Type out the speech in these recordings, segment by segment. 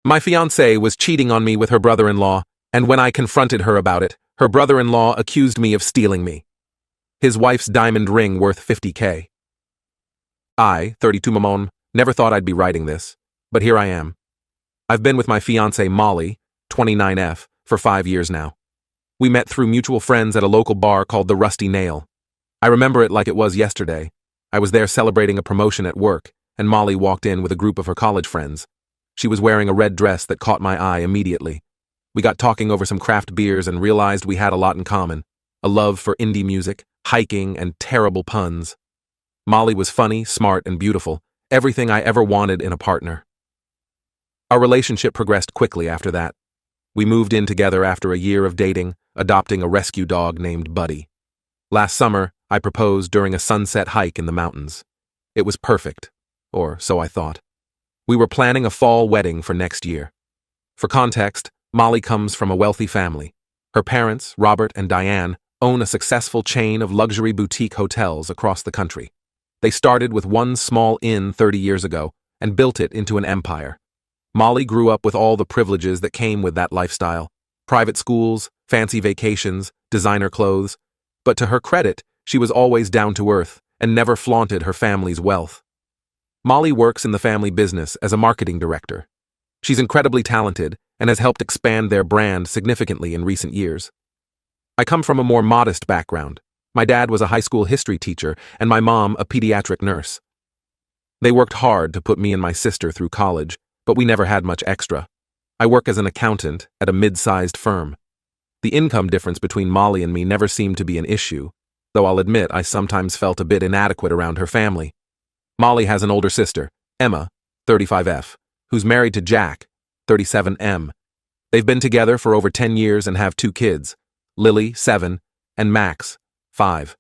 My fiancé was cheating on me with her brother-in-law, and when I confronted her about it, her brother-in-law accused me of stealing me. His wife's diamond ring worth 50K. I, 32 Mamon, never thought I'd be writing this, but here I am. I've been with my fiancé Molly, 29F, for 5 years now. We met through mutual friends at a local bar called the Rusty Nail. I remember it like it was yesterday. I was there celebrating a promotion at work, and Molly walked in with a group of her college friends. She was wearing a red dress that caught my eye immediately. We got talking over some craft beers and realized we had a lot in common: a love for indie music, hiking, and terrible puns. Molly was funny, smart, and beautiful, everything I ever wanted in a partner. Our relationship progressed quickly after that. We moved in together after a year of dating, adopting a rescue dog named Buddy. Last summer, I proposed during a sunset hike in the mountains. It was perfect, or so I thought. We were planning a fall wedding for next year. For context, Molly comes from a wealthy family. Her parents, Robert and Diane, own a successful chain of luxury boutique hotels across the country. They started with one small inn 30 years ago and built it into an empire. Molly grew up with all the privileges that came with that lifestyle: private schools, fancy vacations, designer clothes. But to her credit, she was always down to earth and never flaunted her family's wealth. Molly works in the family business as a marketing director. She's incredibly talented and has helped expand their brand significantly in recent years. I come from a more modest background. My dad was a high school history teacher and my mom a pediatric nurse. They worked hard to put me and my sister through college, but we never had much extra. I work as an accountant at a mid-sized firm. The income difference between Molly and me never seemed to be an issue, though I'll admit I sometimes felt a bit inadequate around her family. Molly has an older sister, Emma, 35F, who's married to Jack, 37M. They've been together for over 10 years and have 2 kids, Lily, 7, and Max, 5.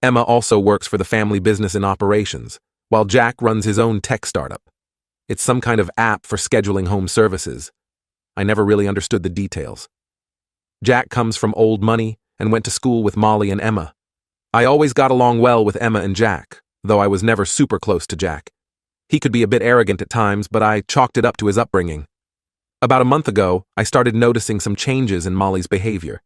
Emma also works for the family business in operations, while Jack runs his own tech startup. It's some kind of app for scheduling home services. I never really understood the details. Jack comes from old money and went to school with Molly and Emma. I always got along well with Emma and Jack, though I was never super close to Jack. He could be a bit arrogant at times, but I chalked it up to his upbringing. About a month ago, I started noticing some changes in Molly's behavior.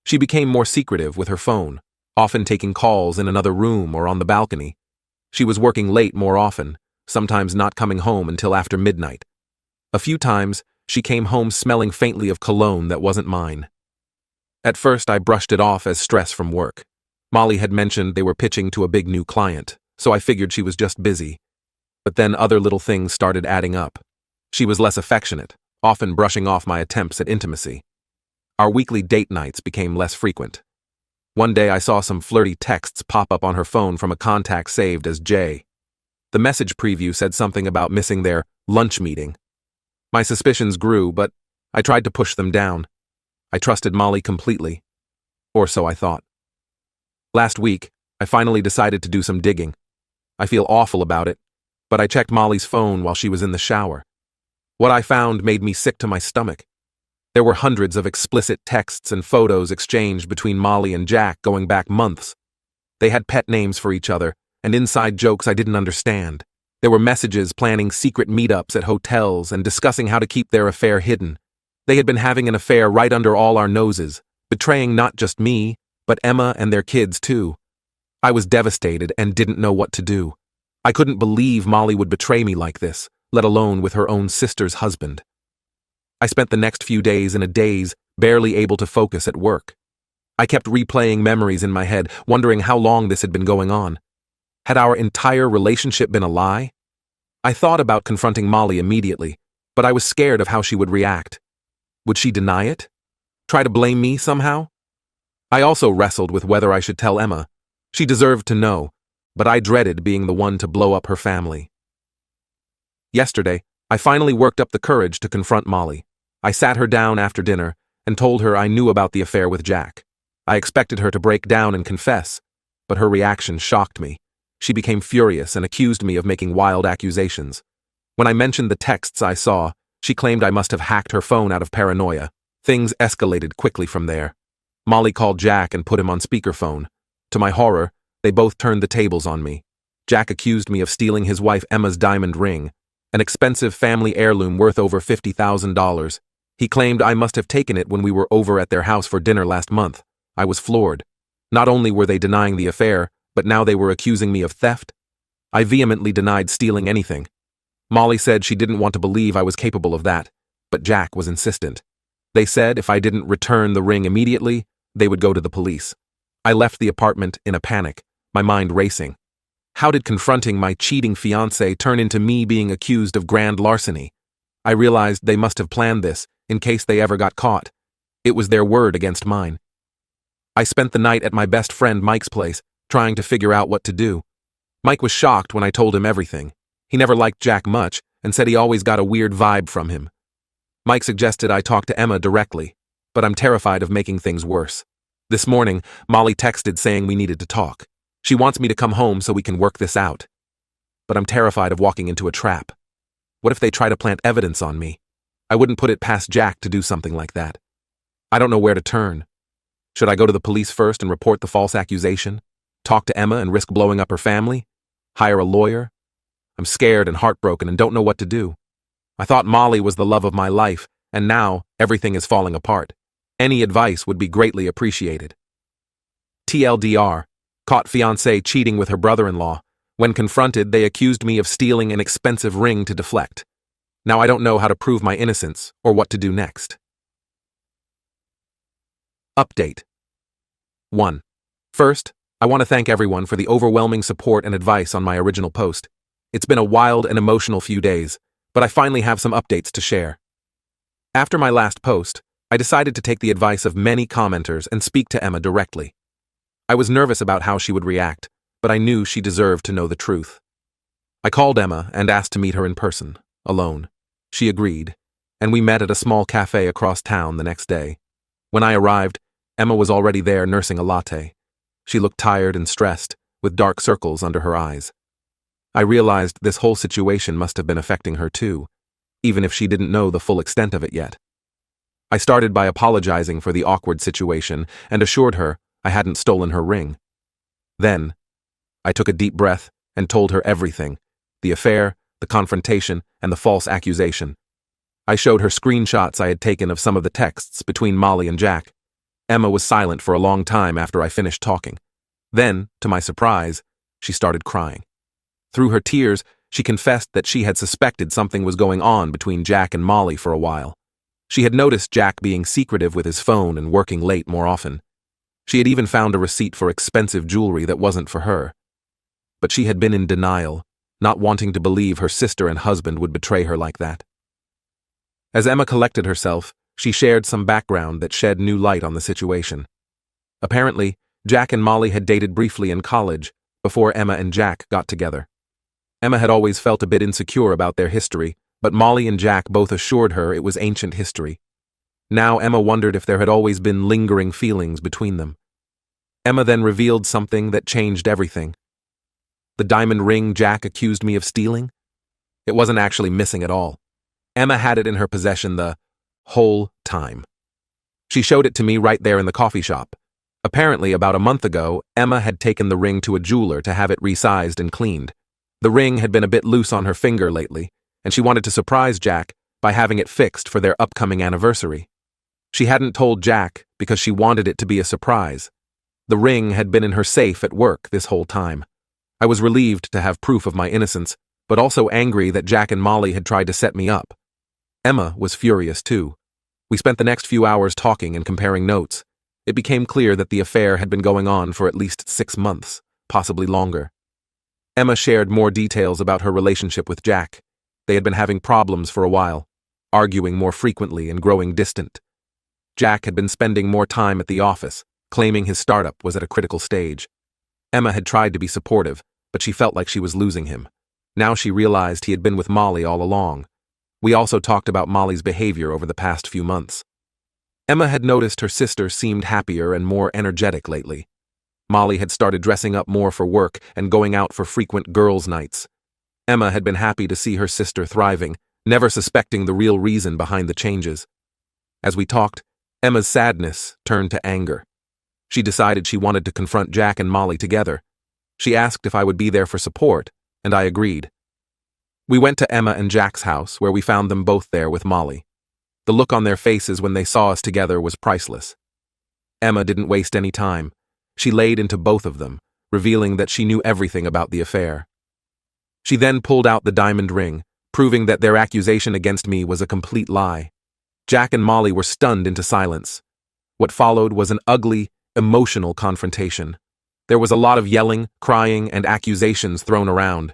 She became more secretive with her phone, often taking calls in another room or on the balcony. She was working late more often, sometimes not coming home until after midnight. A few times, she came home smelling faintly of cologne that wasn't mine. At first, I brushed it off as stress from work. Molly had mentioned they were pitching to a big new client, so I figured she was just busy. But then other little things started adding up. She was less affectionate, often brushing off my attempts at intimacy. Our weekly date nights became less frequent. One day I saw some flirty texts pop up on her phone from a contact saved as J. The message preview said something about missing their lunch meeting. My suspicions grew, but I tried to push them down. I trusted Molly completely. Or so I thought. Last week, I finally decided to do some digging. I feel awful about it, but I checked Molly's phone while she was in the shower. What I found made me sick to my stomach. There were hundreds of explicit texts and photos exchanged between Molly and Jack going back months. They had pet names for each other, and inside jokes I didn't understand. There were messages planning secret meetups at hotels and discussing how to keep their affair hidden. They had been having an affair right under all our noses, betraying not just me, but Emma and their kids too. I was devastated and didn't know what to do. I couldn't believe Molly would betray me like this, let alone with her own sister's husband. I spent the next few days in a daze, barely able to focus at work. I kept replaying memories in my head, wondering how long this had been going on. Had our entire relationship been a lie? I thought about confronting Molly immediately, but I was scared of how she would react. Would she deny it? Try to blame me somehow? I also wrestled with whether I should tell Emma. She deserved to know, but I dreaded being the one to blow up her family. Yesterday, I finally worked up the courage to confront Molly. I sat her down after dinner and told her I knew about the affair with Jack. I expected her to break down and confess, but her reaction shocked me. She became furious and accused me of making wild accusations. When I mentioned the texts I saw, she claimed I must have hacked her phone out of paranoia. Things escalated quickly from there. Molly called Jack and put him on speakerphone. To my horror, they both turned the tables on me. Jack accused me of stealing his wife Emma's diamond ring, an expensive family heirloom worth over $50,000. He claimed I must have taken it when we were over at their house for dinner last month. I was floored. Not only were they denying the affair, but now they were accusing me of theft. I vehemently denied stealing anything. Molly said she didn't want to believe I was capable of that, but Jack was insistent. They said if I didn't return the ring immediately, they would go to the police. I left the apartment in a panic, my mind racing. How did confronting my cheating fiancé turn into me being accused of grand larceny? I realized they must have planned this in case they ever got caught. It was their word against mine. I spent the night at my best friend Mike's place, trying to figure out what to do. Mike was shocked when I told him everything. He never liked Jack much and said he always got a weird vibe from him. Mike suggested I talk to Emma directly, but I'm terrified of making things worse. This morning, Molly texted saying we needed to talk. She wants me to come home so we can work this out. But I'm terrified of walking into a trap. What if they try to plant evidence on me? I wouldn't put it past Jack to do something like that. I don't know where to turn. Should I go to the police first and report the false accusation? Talk to Emma and risk blowing up her family? Hire a lawyer? I'm scared and heartbroken and don't know what to do. I thought Molly was the love of my life, and now everything is falling apart. Any advice would be greatly appreciated. TLDR, caught fiancé cheating with her brother-in-law. When confronted, they accused me of stealing an expensive ring to deflect. Now I don't know how to prove my innocence or what to do next. Update. 1. First, I want to thank everyone for the overwhelming support and advice on my original post. It's been a wild and emotional few days, but I finally have some updates to share. After my last post, I decided to take the advice of many commenters and speak to Emma directly. I was nervous about how she would react, but I knew she deserved to know the truth. I called Emma and asked to meet her in person, alone. She agreed, and we met at a small cafe across town the next day. When I arrived, Emma was already there nursing a latte. She looked tired and stressed, with dark circles under her eyes. I realized this whole situation must have been affecting her too, even if she didn't know the full extent of it yet. I started by apologizing for the awkward situation and assured her I hadn't stolen her ring. Then, I took a deep breath and told her everything: the affair, the confrontation, and the false accusation. I showed her screenshots I had taken of some of the texts between Molly and Jack. Emma was silent for a long time after I finished talking. Then, to my surprise, she started crying. Through her tears, she confessed that she had suspected something was going on between Jack and Molly for a while. She had noticed Jack being secretive with his phone and working late more often. She had even found a receipt for expensive jewelry that wasn't for her. But she had been in denial, not wanting to believe her sister and husband would betray her like that. As Emma collected herself, she shared some background that shed new light on the situation. Apparently, Jack and Molly had dated briefly in college before Emma and Jack got together. Emma had always felt a bit insecure about their history, but Molly and Jack both assured her it was ancient history. Now Emma wondered if there had always been lingering feelings between them. Emma then revealed something that changed everything. The diamond ring Jack accused me of stealing? It wasn't actually missing at all. Emma had it in her possession the whole time. She showed it to me right there in the coffee shop. Apparently, about a month ago, Emma had taken the ring to a jeweler to have it resized and cleaned. The ring had been a bit loose on her finger lately, and she wanted to surprise Jack by having it fixed for their upcoming anniversary. She hadn't told Jack because she wanted it to be a surprise. The ring had been in her safe at work this whole time. I was relieved to have proof of my innocence, but also angry that Jack and Molly had tried to set me up. Emma was furious too. We spent the next few hours talking and comparing notes. It became clear that the affair had been going on for at least 6 months, possibly longer. Emma shared more details about her relationship with Jack. They had been having problems for a while, arguing more frequently and growing distant. Jack had been spending more time at the office, claiming his startup was at a critical stage. Emma had tried to be supportive, but she felt like she was losing him. Now she realized he had been with Molly all along. We also talked about Molly's behavior over the past few months. Emma had noticed her sister seemed happier and more energetic lately. Molly had started dressing up more for work and going out for frequent girls' nights. Emma had been happy to see her sister thriving, never suspecting the real reason behind the changes. As we talked, Emma's sadness turned to anger. She decided she wanted to confront Jack and Molly together. She asked if I would be there for support, and I agreed. We went to Emma and Jack's house, where we found them both there with Molly. The look on their faces when they saw us together was priceless. Emma didn't waste any time. She laid into both of them, revealing that she knew everything about the affair. She then pulled out the diamond ring, proving that their accusation against me was a complete lie. Jack and Molly were stunned into silence. What followed was an ugly, emotional confrontation. There was a lot of yelling, crying, and accusations thrown around.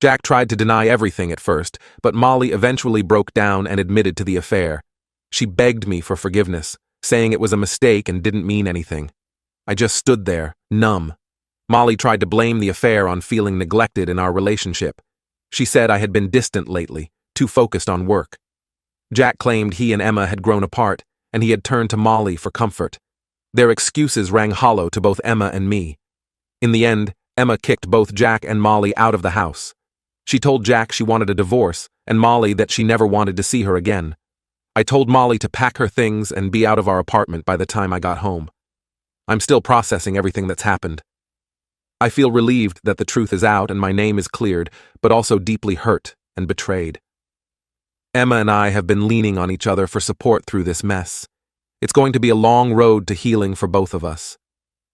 Jack tried to deny everything at first, but Molly eventually broke down and admitted to the affair. She begged me for forgiveness, saying it was a mistake and didn't mean anything. I just stood there, numb. Molly tried to blame the affair on feeling neglected in our relationship. She said I had been distant lately, too focused on work. Jack claimed he and Emma had grown apart, and he had turned to Molly for comfort. Their excuses rang hollow to both Emma and me. In the end, Emma kicked both Jack and Molly out of the house. She told Jack she wanted a divorce, and Molly that she never wanted to see her again. I told Molly to pack her things and be out of our apartment by the time I got home. I'm still processing everything that's happened. I feel relieved that the truth is out and my name is cleared, but also deeply hurt and betrayed. Emma and I have been leaning on each other for support through this mess. It's going to be a long road to healing for both of us.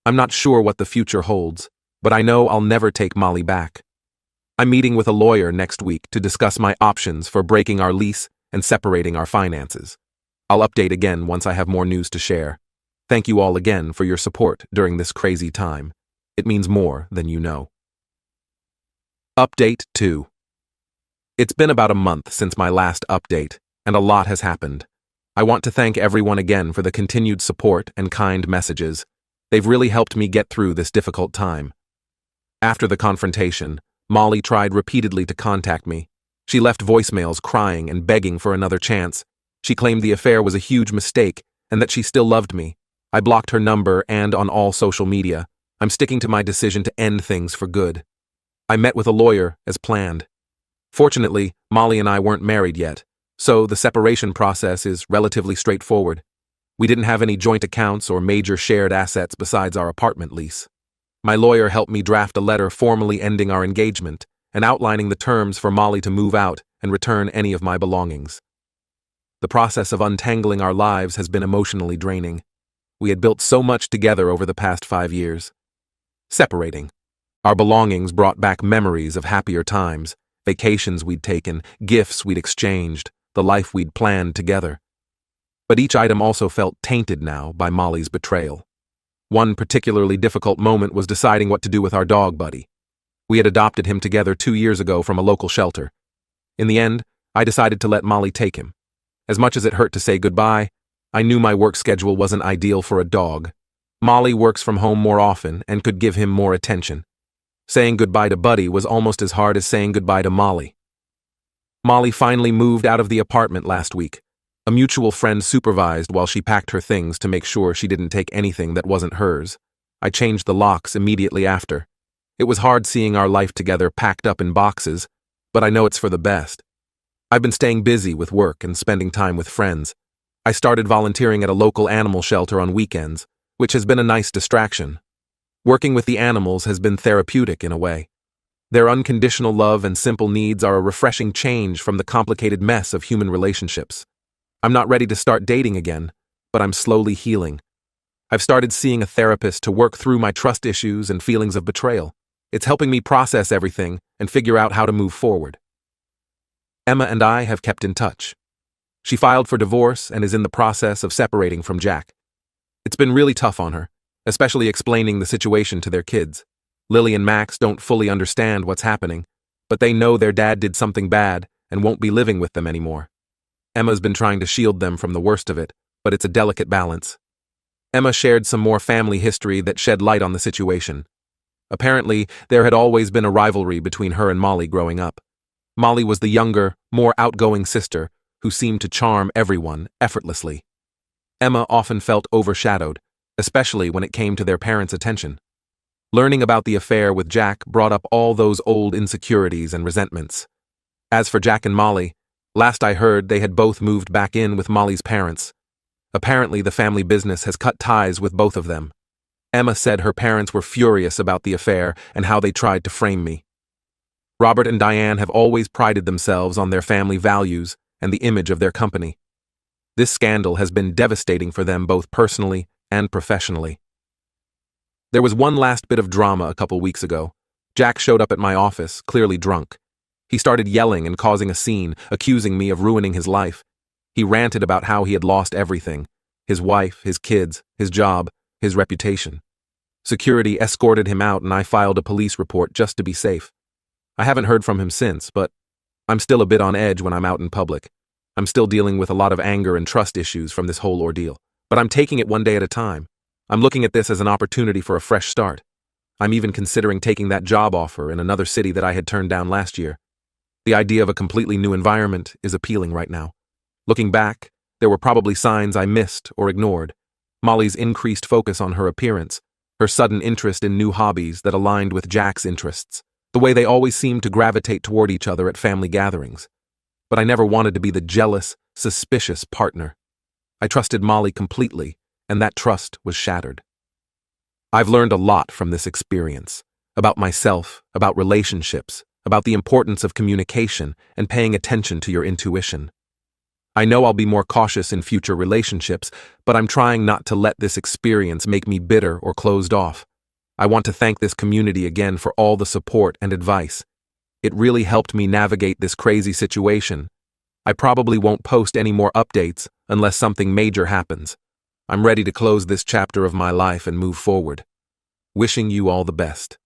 I'm not sure what the future holds, but I know I'll never take Molly back. I'm meeting with a lawyer next week to discuss my options for breaking our lease and separating our finances. I'll update again once I have more news to share. Thank you all again for your support during this crazy time. It means more than you know. Update 2. It's been about a month since my last update, and a lot has happened. I want to thank everyone again for the continued support and kind messages. They've really helped me get through this difficult time. After the confrontation, Molly tried repeatedly to contact me. She left voicemails crying and begging for another chance. She claimed the affair was a huge mistake and that she still loved me. I blocked her number and on all social media. I'm sticking to my decision to end things for good. I met with a lawyer as planned. Fortunately, Molly and I weren't married yet, so the separation process is relatively straightforward. We didn't have any joint accounts or major shared assets besides our apartment lease. My lawyer helped me draft a letter formally ending our engagement and outlining the terms for Molly to move out and return any of my belongings. The process of untangling our lives has been emotionally draining. We had built so much together over the past 5 years. Separating. Our belongings brought back memories of happier times, vacations we'd taken, gifts we'd exchanged, the life we'd planned together. But each item also felt tainted now by Molly's betrayal. One particularly difficult moment was deciding what to do with our dog Buddy. We had adopted him together 2 years ago from a local shelter. In the end, I decided to let Molly take him. As much as it hurt to say goodbye, I knew my work schedule wasn't ideal for a dog. Molly works from home more often and could give him more attention. Saying goodbye to Buddy was almost as hard as saying goodbye to Molly. Molly finally moved out of the apartment last week. A mutual friend supervised while she packed her things to make sure she didn't take anything that wasn't hers. I changed the locks immediately after. It was hard seeing our life together packed up in boxes, but I know it's for the best. I've been staying busy with work and spending time with friends. I started volunteering at a local animal shelter on weekends, which has been a nice distraction. Working with the animals has been therapeutic in a way. Their unconditional love and simple needs are a refreshing change from the complicated mess of human relationships. I'm not ready to start dating again, but I'm slowly healing. I've started seeing a therapist to work through my trust issues and feelings of betrayal. It's helping me process everything and figure out how to move forward. Emma and I have kept in touch. She filed for divorce and is in the process of separating from Jack. It's been really tough on her, especially explaining the situation to their kids. Lily and Max don't fully understand what's happening, but they know their dad did something bad and won't be living with them anymore. Emma's been trying to shield them from the worst of it, but it's a delicate balance. Emma shared some more family history that shed light on the situation. Apparently, there had always been a rivalry between her and Molly growing up. Molly was the younger, more outgoing sister who seemed to charm everyone effortlessly. Emma often felt overshadowed, especially when it came to their parents' attention. Learning about the affair with Jack brought up all those old insecurities and resentments. As for Jack and Molly, last I heard they had both moved back in with Molly's parents. Apparently, the family business has cut ties with both of them. Emma said her parents were furious about the affair and how they tried to frame me. Robert and Diane have always prided themselves on their family values and the image of their company. This scandal has been devastating for them both personally and professionally. There was one last bit of drama a couple weeks ago. Jack showed up at my office, clearly drunk. He started yelling and causing a scene, accusing me of ruining his life. He ranted about how he had lost everything: his wife, his kids, his job, his reputation. Security escorted him out and I filed a police report just to be safe. I haven't heard from him since, but I'm still a bit on edge when I'm out in public. I'm still dealing with a lot of anger and trust issues from this whole ordeal, but I'm taking it one day at a time. I'm looking at this as an opportunity for a fresh start. I'm even considering taking that job offer in another city that I had turned down last year. The idea of a completely new environment is appealing right now. Looking back, there were probably signs I missed or ignored. Molly's increased focus on her appearance, her sudden interest in new hobbies that aligned with Jack's interests, the way they always seemed to gravitate toward each other at family gatherings. But I never wanted to be the jealous, suspicious partner. I trusted Molly completely, and that trust was shattered. I've learned a lot from this experience, about myself, about relationships, about the importance of communication and paying attention to your intuition. I know I'll be more cautious in future relationships, but I'm trying not to let this experience make me bitter or closed off. I want to thank this community again for all the support and advice. It really helped me navigate this crazy situation. I probably won't post any more updates unless something major happens. I'm ready to close this chapter of my life and move forward. Wishing you all the best.